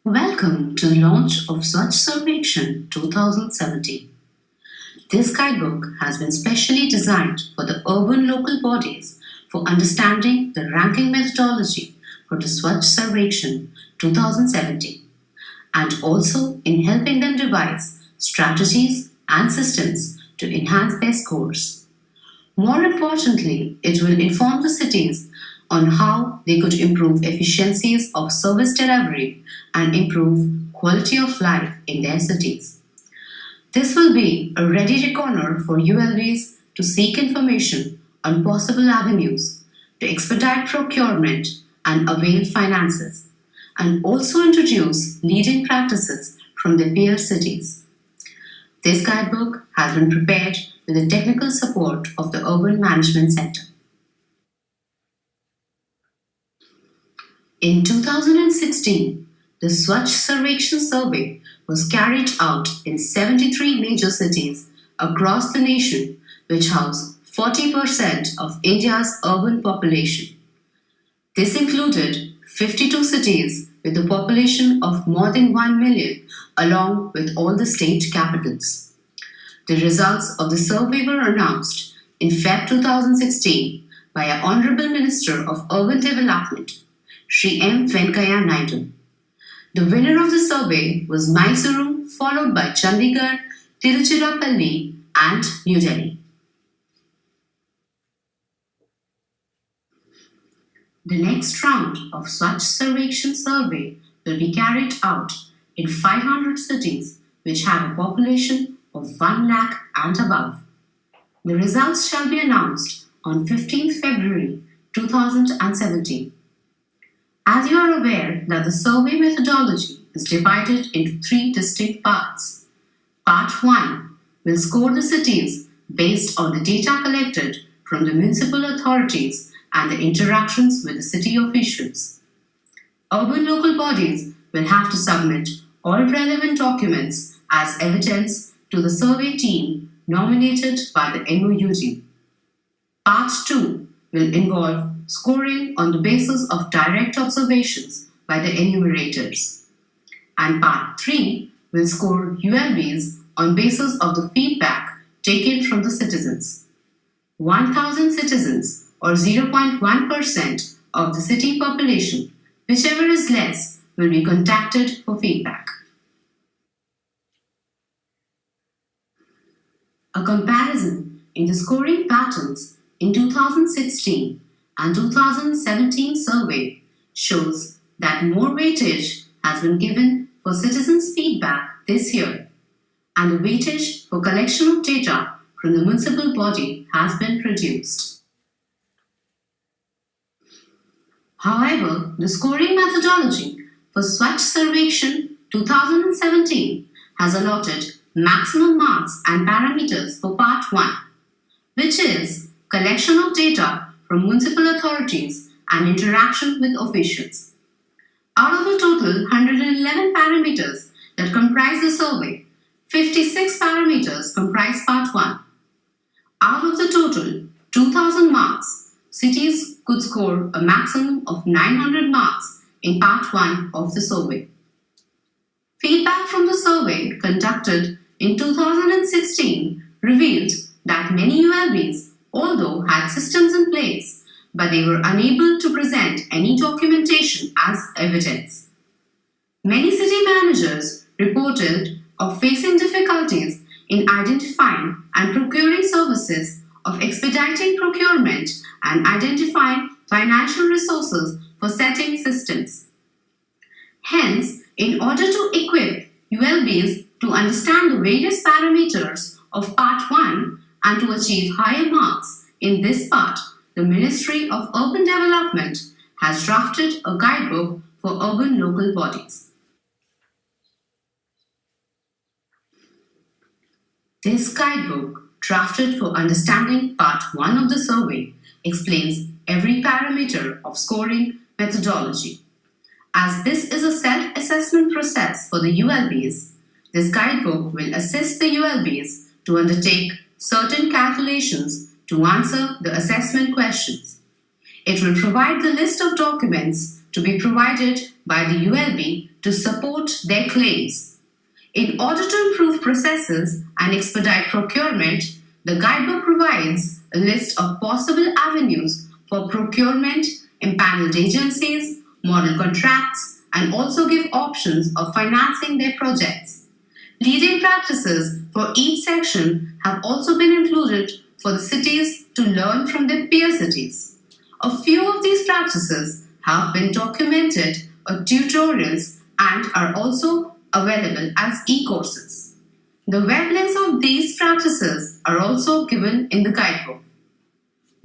Welcome to the launch of Swachh Survekshan 2017. This guidebook has been specially designed for the urban local bodies for understanding the ranking methodology for the Swachh Survekshan 2017 and also in helping them devise strategies and systems to enhance their scores. More importantly, it will inform the cities on how they could improve efficiencies of service delivery and improve quality of life in their cities. This will be a ready reckoner for ULBs to seek information on possible avenues to expedite procurement and avail finances, and also introduce leading practices from the peer cities. This guidebook has been prepared with the technical support of the Urban Management Center. In 2016, the Swachh Survekshan survey was carried out in 73 major cities across the nation, which house 40% of India's urban population. This included 52 cities with a population of more than 1 million, along with all the state capitals. The results of the survey were announced in Feb 2016 by our Honorable Minister of Urban Development, Shri M. Venkaiah Naidu. The winner of the survey was Mysuru, followed by Chandigarh, Tiruchirappalli and New Delhi. The next round of Swachh Survekshan survey will be carried out in 500 cities which have a population of 1 lakh and above. The results shall be announced on 15th February 2017. As you are aware that the survey methodology is divided into 3 distinct parts. Part 1 will score the cities based on the data collected from the municipal authorities and the interactions with the city officials. Urban local bodies will have to submit all relevant documents as evidence to the survey team nominated by the MOUD. Part 2 will involve scoring on the basis of direct observations by the enumerators. And Part 3 will score ULBs on basis of the feedback taken from the citizens. 1,000 citizens or 0.1% of the city population, whichever is less, will be contacted for feedback. A comparison in the scoring patterns in 2016 and 2017 survey shows that more weightage has been given for citizens' feedback this year, and the weightage for collection of data from the municipal body has been reduced. However, the scoring methodology for Swachh Survekshan 2017 has allotted maximum marks and parameters for Part 1, which is collection of data from municipal authorities and interaction with officials. Out of the total 111 parameters that comprise the survey, 56 parameters comprise Part 1. Out of the total 2,000 marks, cities could score a maximum of 900 marks in Part 1 of the survey. Feedback from the survey conducted in 2016 revealed that many ULBs although had systems in place, but they were unable to present any documentation as evidence. Many city managers reported of facing difficulties in identifying and procuring services, of expediting procurement and identifying financial resources for setting systems. Hence, in order to equip ULBs to understand the various parameters of Part 1 and to achieve higher marks in this part, the Ministry of Urban Development has drafted a guidebook for urban local bodies. This guidebook, drafted for understanding Part 1 of the survey, explains every parameter of scoring methodology. As this is a self-assessment process for the ULBs, this guidebook will assist the ULBs to undertake certain calculations to answer the assessment questions. It will provide the list of documents to be provided by the ULB to support their claims. In order to improve processes and expedite procurement, the guidebook provides a list of possible avenues for procurement, empaneled agencies, model contracts, and also give options of financing their projects. Leading practices for each section have also been included for the cities to learn from their peer cities. A few of these practices have been documented as tutorials and are also available as e-courses. The web links of these practices are also given in the guidebook.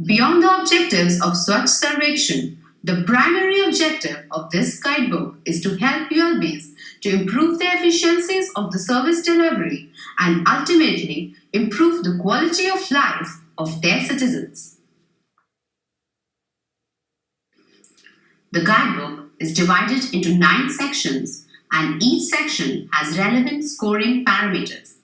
Beyond the objectives of Swachh Survekshan, the primary objective of this guidebook is to help ULBs to improve the efficiencies of the service delivery and ultimately improve the quality of life of their citizens. The guidebook is divided into 9 sections and each section has relevant scoring parameters.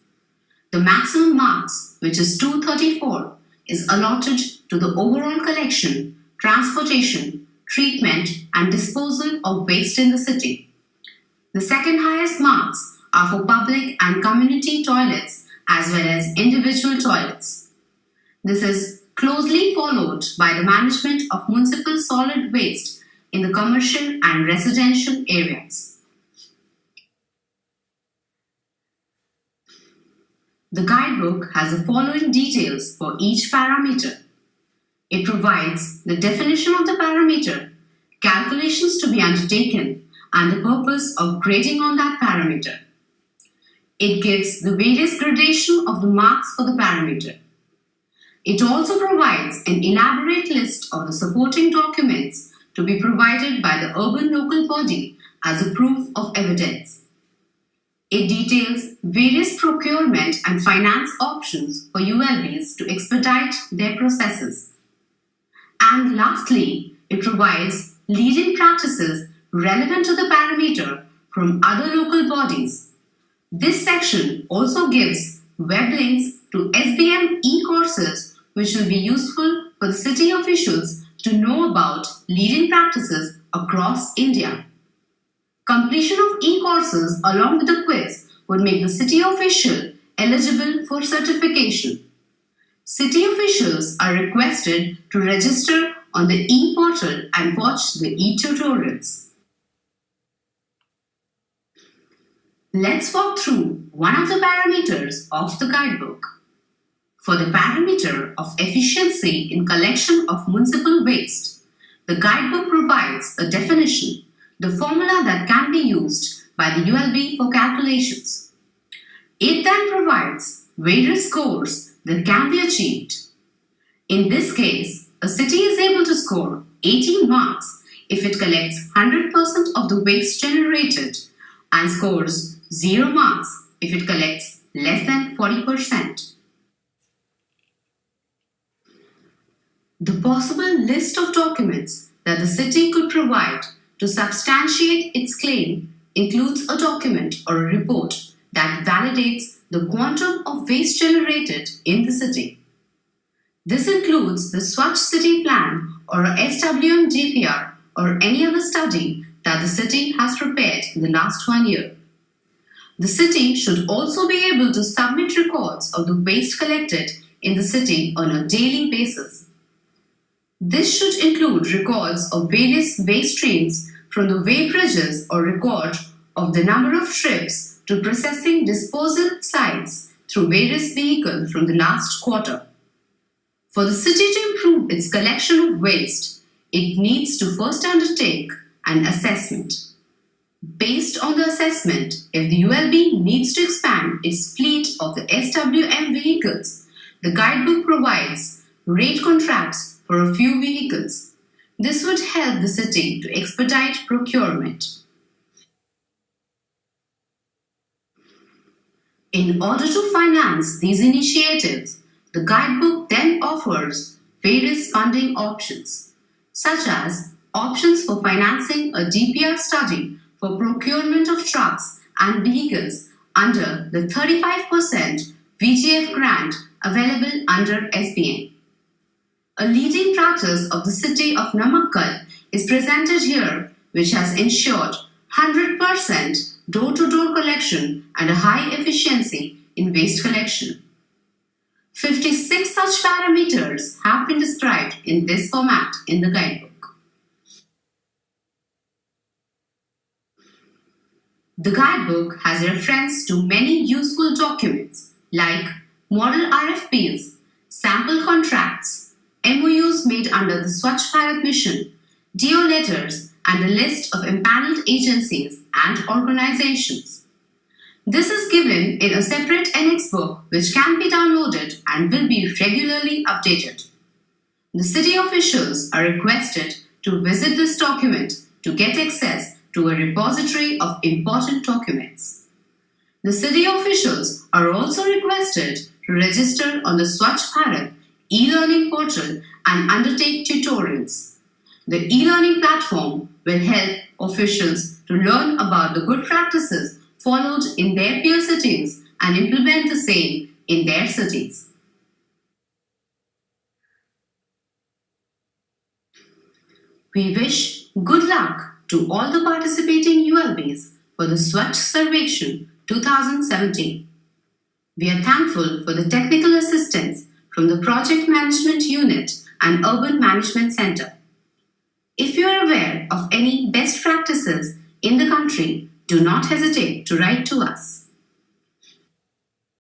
The maximum marks, which is 234, is allotted to the overall collection, transportation, treatment and disposal of waste in the city. The second highest marks are for public and community toilets as well as individual toilets. This is closely followed by the management of municipal solid waste in the commercial and residential areas. The guidebook has the following details for each parameter. It provides the definition of the parameter, calculations to be undertaken, and the purpose of grading on that parameter. It gives the various gradation of the marks for the parameter. It also provides an elaborate list of the supporting documents to be provided by the urban local body as a proof of evidence. It details various procurement and finance options for ULBs to expedite their processes. And lastly, it provides leading practices relevant to the parameter from other local bodies. This section also gives web links to SBM e-courses which will be useful for the city officials to know about leading practices across India. Completion of e-courses along with the quiz would make the city official eligible for certification. City officials are requested to register on the e-portal and watch the e-tutorials. Let's walk through one of the parameters of the guidebook. For the parameter of efficiency in collection of municipal waste, the guidebook provides a definition, the formula that can be used by the ULB for calculations. It then provides various scores that can be achieved. In this case, a city is able to score 18 marks if it collects 100% of the waste generated and scores 0 marks if it collects less than 40%. The possible list of documents that the city could provide to substantiate its claim includes a document or a report that validates the quantum of waste generated in the city. This includes the Swachh City Plan or a SWM DPR or any other study that the city has prepared in the last 1 year. The city should also be able to submit records of the waste collected in the city on a daily basis. This should include records of various waste streams from the weighbridges or record of the number of trips to processing disposal sites through various vehicles from the last quarter. For the city to improve its collection of waste, it needs to first undertake an assessment. Based on the assessment, if the ULB needs to expand its fleet of the SWM vehicles, the guidebook provides rate contracts for a few vehicles. This would help the city to expedite procurement. In order to finance these initiatives, the guidebook then offers various funding options, such as options for financing a DPR study for procurement of trucks and vehicles under the 35% VGF grant available under SBM. A leading practice of the city of Namakkal is presented here, which has ensured 100% door-to-door collection and a high efficiency in waste collection. 56 such parameters have been described in this format in the guidebook. The guidebook has reference to many useful documents like model RFPs, sample contracts, MOUs made under the Swachh Bharat mission, DO letters, and a list of empaneled agencies and organizations. This is given in a separate annex book which can be downloaded and will be regularly updated. The city officials are requested to visit this document to get access to a repository of important documents. The city officials are also requested to register on the Swachh Bharat e-learning portal and undertake tutorials. The e-learning platform will help officials to learn about the good practices followed in their peer cities and implement the same in their cities. We wish good luck to all the participating ULBs for the Swachh Survekshan 2017. We are thankful for the technical assistance from the Project Management Unit and Urban Management Center. If you are aware of any best practices in the country, do not hesitate to write to us.